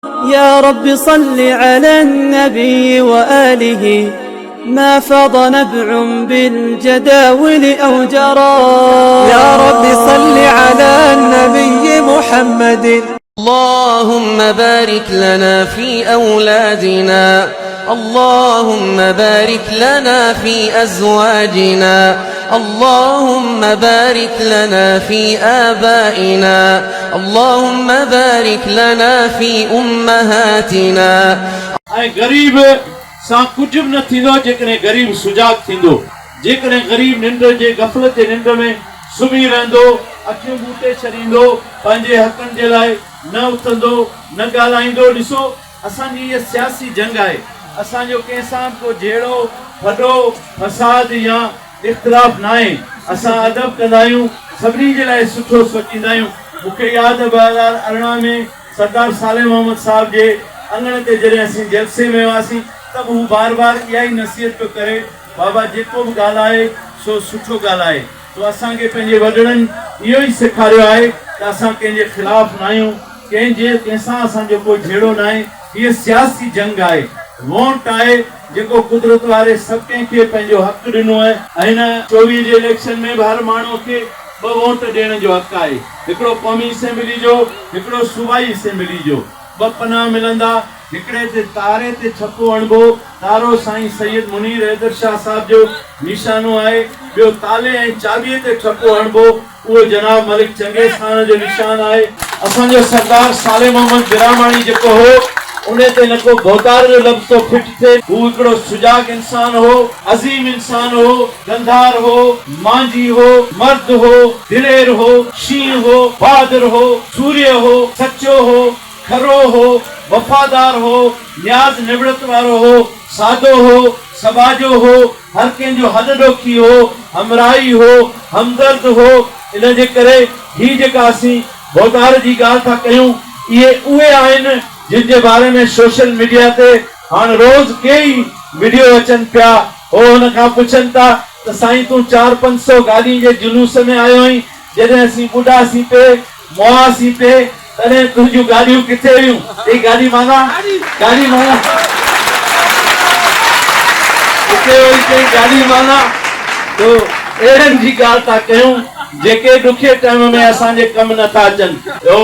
يا رب صل على النبي وآله ما فاض نبع بالجداول أو جرى. يا رب صل على النبي محمد. اللهم بارك لنا في أولادنا، اللهم بارك لنا في أزواجنا، اللهم بارك لنا في آبائنا، اللهم بارك لنا في أمهاتنا. गरीब सां कुछ भी न थींदो जेकॾहिं गरीब सुजाग थींदो, जेकॾहिं गरीब निंड जे गफ़लत जे निंड में सुम्ही रहंदो, अखियूं बूटे छॾींदो, पंहिंजे हक़नि जे लाइ न उथंदो, न ॻाल्हाईंदो। ॾिसो असांजी इहा सियासी जंग आहे, असांजो कंहिंसां को जहिड़ो वॾो फसाद या इख़्तिलाफ़ न आहे। असां अदब कंदा आहियूं, सभिनी जे लाइ सुठो सोचींदा आहियूं। मूंखे यादि 2018 में सरदार साले मोहम्मद साहब जे अंगण ते जॾहिं असीं जलसे में हुआसीं त हू बार बार इहा ई नसीहत पियो करे, बाबा जेको बि ॻाल्हाए सो सुठो ॻाल्हाए। तो असांखे पंहिंजे वॾड़नि इहो ई सेखारियो आहे त असां कंहिंजे ख़िलाफ़ न आहियूं, कंहिंसां असांजो कोई जहिड़ो न आहे। हीअ सियासी जंग आहे, वोट आहे जेको कुदरत वारे सभु कंहिंखे पंहिंजो हक़ ॾिनो आहे। ऐं हिन 24 जे इलेक्शन में बि हर माण्हूअ खे 2 वोट ॾियण जो हक़ आहे, हिकिड़ो क़ौमी असेंबली जो, हिकिड़ो सूबाई असेंबली जो। 2 पना मिलंदा, हिकिड़े ते तारे ते छपो हणिबो, तारो साईं सैयद मुनीर हैदर शाह साहब जो निशानो आहे। ॿियो ताले ऐं चाबीअ ते छपो हणिबो, उहो जनाब मलिक चंगेज़ खान जो निशान आहे। असांजो सरदार साले मोहम्मद बिरामाणी जेको हो, उन ते न को भोतार जो लफ़्ज़ तो फिट थिए। हू हिकिड़ो सुजाग इंसान हो, अज़ीम इंसान हो, गंधार हो, मांझी हो, मर्द हो, दिलेर हो, शींह हो, बहादुर हो, सूर्य हो, सच्चो हो, खरो हो, वफादार हो, न्याज निवृत वारो हो, सादो हो, समाजो हो, हर कंहिंजो हद ॾोखी हो, हमराही हो, हमदर्द हो। इन जे करे ही जेका असीं भोतार जी ॻाल्हि था कयूं, इहे उहे आहिनि जिन जे बारे में सोशल मीडिया ते हाणे रोज़ कई वीडियो अचनि पिया। हो हुन खां पुछनि था त साईं तूं 400-500 गाॾी जे जुलूस में आयो आहीं, जॾहिं असीं ॿुढासीं पे मुआसीं पे तॾहिं तुंहिंजूं गाॾियूं किथे हुयूं? गाॾी माना गाॾी माना तो अहिड़नि जी ॻाल्हि था कयूं जेके ॾुखे टाइम में असांजे कम नथा अचनि।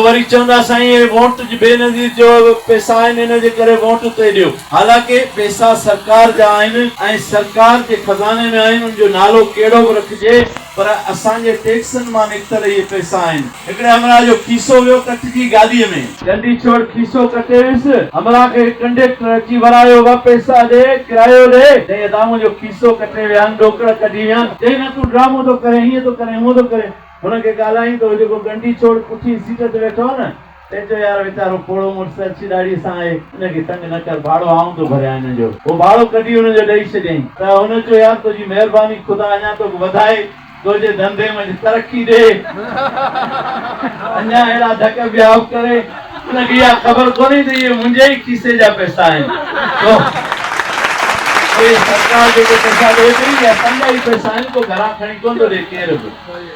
वरी चवंदा साईं वोट जी बेनज़ीर जो पैसा आहिनि, इन जे करे वोट ते ॾियो। हालांकि पैसा सरकार जा आहिनि ऐं सरकार जे खज़ाने में आहिनि, उनजो नालो कहिड़ो बि रखिजे, पर असांजे टैक्सनि मां निकितल इहे पैसा आहिनि। हिकिड़े हमरा जो खीसो वियो कटिजी गाॾीअ में, गंदी छोड़ खीसो कटे वियुसि, हमरा खे कंडक्टर अची वरायो, वा पैसा ॾे, किरायो ॾे। चई दाम जो खीसो कटे विया आहिनि, ॾोकड़ कढी विया आहिनि। चई न तूं ड्रामो थो करे, हीअं थो करे, हूअं थो करे। हुनखे ॻाल्हाई त जेको गंदी छोड़ पुठी सीट ते वेठो न, चयो यार वीचारो पोड़ो मुड़ुसु अची ॾाढी सां आहे, हिनखे तंग न कर, भाड़ो आऊं थो भरियां हिन जो। उहो भाड़ो कढी हुनजो ॾेई छॾियईं त हुन चयो यार तुंहिंजी महिरबानी, ख़ुदा अञा तोखे वधाए, तुंहिंजे धंधे में तरक़ी ॾे, अञा अहिड़ा धक ॿिया करे। हुनखे इहा ख़बर कोन्हे त इहे मुंहिंजे ई खीसे जा पैसा आहिनि। सरकार जेके पैसा ॾे पई, असांजा ई पैसा आहिनि, को घरां खणी कोन थो ॾे केर बि,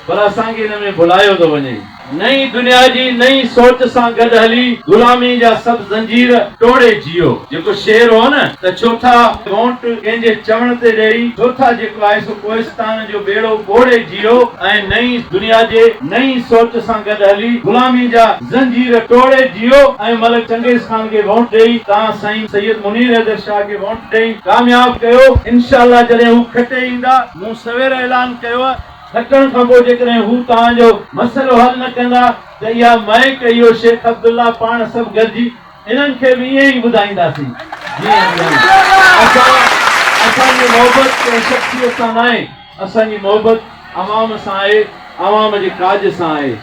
पर असांखे हिन में भुलायो थो वञे। नई दुनिया जी नई सोच सां गॾु हली गुलामी जा सभु ज़ंजीर तोड़े जियो। जेको शेर हो न त चोथा वोट कंहिंजे चवण ते ॾेई, चोथा जेको आहे सो कोहिस्तान जो बेड़ो ॿोड़े जियो ऐं नई दुनिया जे नई सोच सां गॾु हली गुलामी जा ज़ंजीर तोड़े जियो ऐं मलिक चंगेज़ खान खे वोट ॾेई, तव्हां साईं सैयद मुनीर हैदर शाह खे वोट ॾेई कामयाब कयो। इंशाअल्लाह जॾहिं हू खटे ईंदा, मूं सवेर ऐलान कयो आहे, खटण खां पोइ जेकॾहिं हू तव्हांजो मसइलो हल न कंदा त इहा महक, इहो शेख अब्दुल्ला पाण सभु गॾिजी इन्हनि खे बि ईअं ई ॿुधाईंदासीं। असांजी मोहबत कंहिं शख़्सियत सां न आहे, असांजी मोहबत अवाम सां आहे, अवाम जे काज सां आहे।